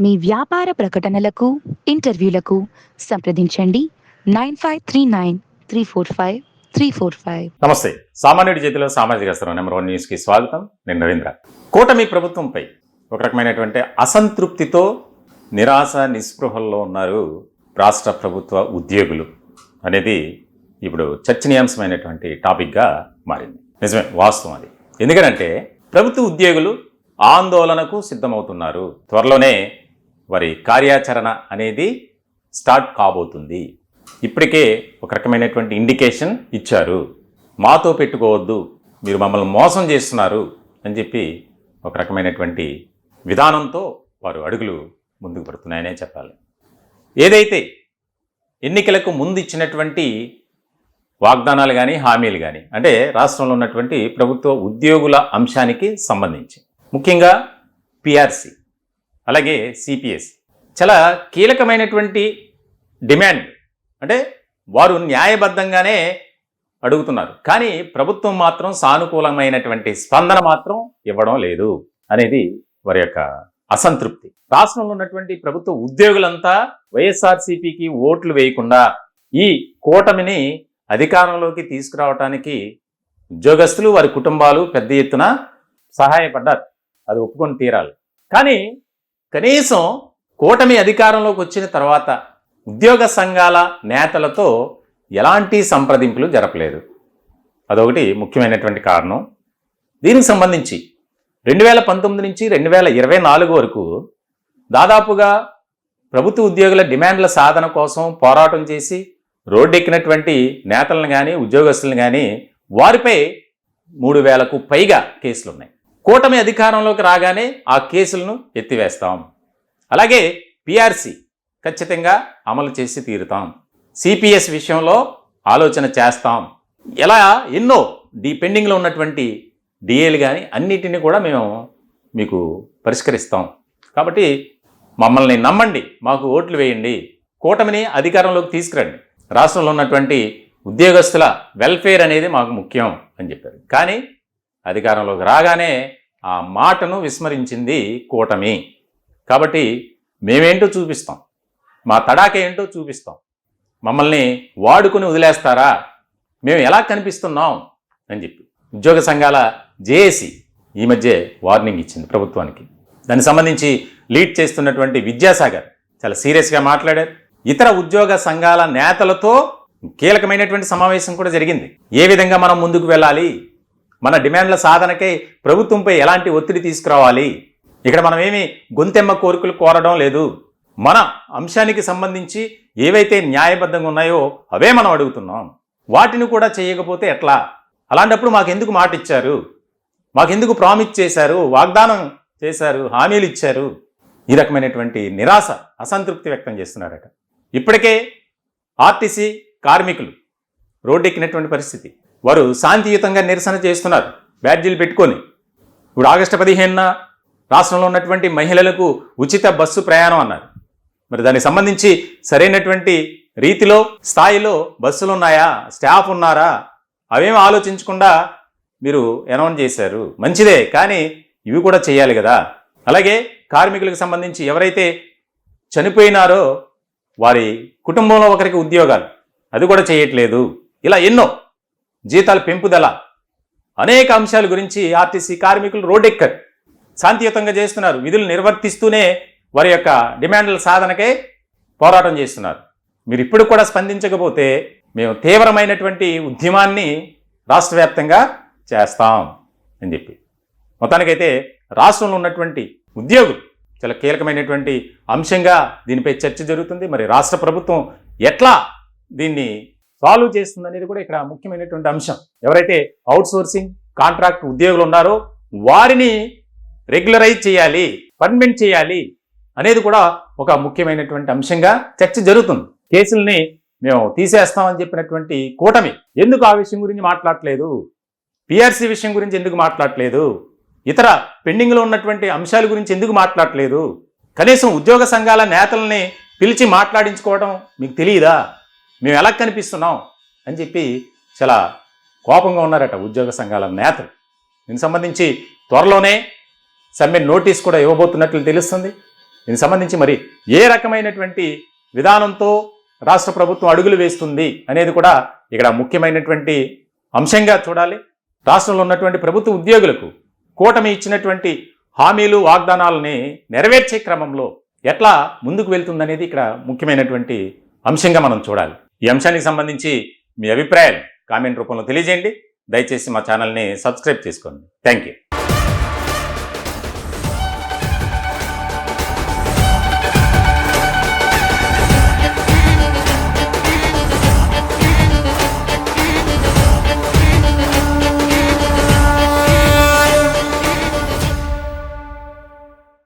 మీ వ్యాపార ప్రకటనలకు ఇంటర్వ్యూలకు సంప్రదించండి 9539 345 345. నమస్తే. సామాన్యుడి చేతిలో సామాజిక అస్త్రం నెంబర్ 1 న్యూస్కి స్వాగతం. నేను రవీంద్ర. కూటమి ప్రభుత్వంపై ఒక రకమైనటువంటి అసంతృప్తితో నిరాశ నిస్పృహల్లో ఉన్నారు రాష్ట్ర ప్రభుత్వ ఉద్యోగులు అనేది ఇప్పుడు చర్చనీయాంశమైనటువంటి టాపిక్గా మారింది. నిజమే, వాస్తవం అది. ఎందుకంటే ప్రభుత్వ ఉద్యోగులు ఆందోళనకు సిద్ధమవుతున్నారు. త్వరలోనే వారి కార్యాచరణ అనేది స్టార్ట్ కాబోతుంది. ఇప్పటికే ఒక రకమైనటువంటి ఇండికేషన్ ఇచ్చారు. మాతో పెట్టుకోవద్దు, మీరు మమ్మల్ని మోసం చేస్తున్నారు అని చెప్పి ఒక రకమైనటువంటి విధానంతో వారు అడుగులు ముందుకు పడుతున్నాయనే చెప్పాలి. ఏదైతే ఎన్నికలకు ముందు ఇచ్చినటువంటి వాగ్దానాలు కానీ హామీలు కానీ, అంటే రాష్ట్రంలో ఉన్నటువంటి ప్రభుత్వ ఉద్యోగుల అంశానికి సంబంధించి ముఖ్యంగా పిఆర్సి అలాగే సిపిఎస్ చాలా కీలకమైనటువంటి డిమాండ్. అంటే వారు న్యాయబద్ధంగానే అడుగుతున్నారు, కానీ ప్రభుత్వం మాత్రం సానుకూలమైనటువంటి స్పందన మాత్రం ఇవ్వడం లేదు అనేది వారి యొక్క అసంతృప్తి. రాష్ట్రంలో ఉన్నటువంటి ప్రభుత్వ ఉద్యోగులంతా వైఎస్ఆర్సీపీకి ఓట్లు వేయకుండా ఈ కూటమిని అధికారంలోకి తీసుకురావడానికి ఉద్యోగస్తులు వారి కుటుంబాలు పెద్ద ఎత్తున సహాయపడ్డారు. అది ఒప్పుకొని తీరాలి. కానీ కనీసం కూటమి అధికారంలోకి వచ్చిన తర్వాత ఉద్యోగ సంఘాల నేతలతో ఎలాంటి సంప్రదింపులు జరపలేదు. అదొకటి ముఖ్యమైనటువంటి కారణం. దీనికి సంబంధించి 2019 నుంచి 2024 వరకు దాదాపుగా ప్రభుత్వ ఉద్యోగుల డిమాండ్ల సాధన కోసం పోరాటం చేసి రోడ్డెక్కినటువంటి నేతలను కానీ ఉద్యోగస్తులను కానీ వారిపై 3000కు పైగా కేసులున్నాయి. కూటమి అధికారంలోకి రాగానే ఆ కేసులను ఎత్తివేస్తాం. అలాగే పిఆర్సి ఖచ్చితంగా అమలు చేసి తీరుతాం. సిపిఎస్ విషయంలో ఆలోచన చేస్తాం. ఇలా ఎన్నో పెండింగ్లో ఉన్నటువంటి డిఏలు కానీ అన్నిటిని కూడా మేము మీకు పరిష్కరిస్తాం. కాబట్టి మమ్మల్ని నమ్మండి, మాకు ఓట్లు వేయండి, కూటమిని అధికారంలోకి తీసుకురండి, రాష్ట్రంలో ఉన్నటువంటి ఉద్యోగస్తుల వెల్ఫేర్ అనేది మాకు ముఖ్యం అని చెప్పారు. కానీ అధికారంలోకి రాగానే ఆ మాటను విస్మరించింది కూటమి. కాబట్టి మేమేంటో చూపిస్తాం, మా తడాక ఏంటో చూపిస్తాం, మమ్మల్ని వాడుకుని వదిలేస్తారా, మేము ఎలా కనిపిస్తున్నాం అని చెప్పి ఉద్యోగ సంఘాల జేఏసీ ఈ మధ్య వార్నింగ్ ఇచ్చింది ప్రభుత్వానికి. దానికి సంబంధించి లీడ్ చేస్తున్నటువంటి విద్యాసాగర్ చాలా సీరియస్గా మాట్లాడారు. ఇతర ఉద్యోగ సంఘాల నేతలతో కీలకమైనటువంటి సమావేశం కూడా జరిగింది. ఏ విధంగా మనం ముందుకు వెళ్ళాలి, మన డిమాండ్ల సాధనకై ప్రభుత్వంపై ఎలాంటి ఒత్తిడి తీసుకురావాలి. ఇక్కడ మనం ఏమి గొంతెమ్మ కోరికలు కోరడం లేదు. మన అంశానికి సంబంధించి ఏవైతే న్యాయబద్ధంగా ఉన్నాయో అవే మనం అడుగుతున్నాం. వాటిని కూడా చేయకపోతే ఎట్లా? అలాంటప్పుడు మాకెందుకు మాట ఇచ్చారు, మాకెందుకు ప్రామిస్ చేశారు, వాగ్దానం చేశారు, హామీలు ఇచ్చారు? ఈ రకమైనటువంటి నిరాశ అసంతృప్తి వ్యక్తం చేస్తున్నారట. ఇప్పటికే ఆర్టీసీ కార్మికులు రోడ్డెక్కినటువంటి పరిస్థితి. వారు శాంతియుతంగా నిరసన చేస్తున్నారు బ్యాడ్జీలు పెట్టుకొని. ఇప్పుడు ఆగస్టు 15న రాష్ట్రంలో ఉన్నటువంటి మహిళలకు ఉచిత బస్సు ప్రయాణం అన్నారు. మరి దానికి సంబంధించి సరైనటువంటి రీతిలో స్థాయిలో బస్సులు ఉన్నాయా, స్టాఫ్ ఉన్నారా, అవేమి ఆలోచించకుండా మీరు అనౌన్స్ చేశారు. మంచిదే, కానీ ఇవి కూడా చేయాలి కదా. అలాగే కార్మికులకు సంబంధించి ఎవరైతే చనిపోయినారో వారి కుటుంబంలో ఒకరికి ఉద్యోగాలు, అది కూడా చేయట్లేదు. ఇలా ఎన్నో జీతాల పెంపుదల, అనేక అంశాల గురించి ఆర్టీసీ కార్మికులు రోడ్డెక్కారు, శాంతియుతంగా చేస్తున్నారు. విధులు నిర్వర్తిస్తూనే వారి యొక్క డిమాండ్ల సాధనకై పోరాటం చేస్తున్నారు. మీరు ఇప్పుడు కూడా స్పందించకపోతే మేము తీవ్రమైనటువంటి ఉద్యమాన్ని రాష్ట్ర వ్యాప్తంగా చేస్తాం అని చెప్పి మొత్తానికైతే రాష్ట్రంలో ఉన్నటువంటి ఉద్యోగులు చాలా కీలకమైనటువంటి అంశంగా దీనిపై చర్చ జరుగుతుంది. మరి రాష్ట్ర ప్రభుత్వం ఎట్లా దీన్ని సాల్వ్ చేస్తుంది అనేది కూడా ఇక్కడ ముఖ్యమైనటువంటి అంశం. ఎవరైతే అవుట్సోర్సింగ్ కాంట్రాక్ట్ ఉద్యోగులు ఉన్నారో వారిని రెగ్యులరైజ్ చేయాలి, పర్మనెంట్ చేయాలి అనేది కూడా ఒక ముఖ్యమైనటువంటి అంశంగా చర్చ జరుగుతుంది. కేసుల్ని మేము తీసేస్తామని చెప్పినటువంటి కూటమి ఎందుకు ఆ విషయం గురించి మాట్లాడట్లేదు? పిఆర్సీ విషయం గురించి ఎందుకు మాట్లాడట్లేదు? ఇతర పెండింగ్లో ఉన్నటువంటి అంశాల గురించి ఎందుకు మాట్లాడట్లేదు? కనీసం ఉద్యోగ సంఘాల నేతల్ని పిలిచి మాట్లాడించుకోవడం మీకు తెలియదా? మేము ఎలా కనిపిస్తున్నాం అని చెప్పి చాలా కోపంగా ఉన్నారట ఉద్యోగ సంఘాల నేతలు. దీనికి సంబంధించి త్వరలోనే సమ్మె నోటీస్ కూడా ఇవ్వబోతున్నట్లు తెలుస్తుంది. దీనికి సంబంధించి మరి ఏ రకమైనటువంటి విధానంతో రాష్ట్ర ప్రభుత్వం అడుగులు వేస్తుంది అనేది కూడా ఇక్కడ ముఖ్యమైనటువంటి అంశంగా చూడాలి. రాష్ట్రంలో ఉన్నటువంటి ప్రభుత్వ ఉద్యోగులకు కూటమి ఇచ్చినటువంటి హామీలు వాగ్దానాలని నెరవేర్చే క్రమంలో ఎట్లా ముందుకు వెళ్తుందనేది ఇక్కడ ముఖ్యమైనటువంటి అంశంగా మనం చూడాలి. ఈ అంశానికి సంబంధించి మీ అభిప్రాయాలు కామెంట్ రూపంలో తెలియజేయండి. దయచేసి మా ఛానల్ని సబ్స్క్రైబ్ చేసుకోండి. Thank you.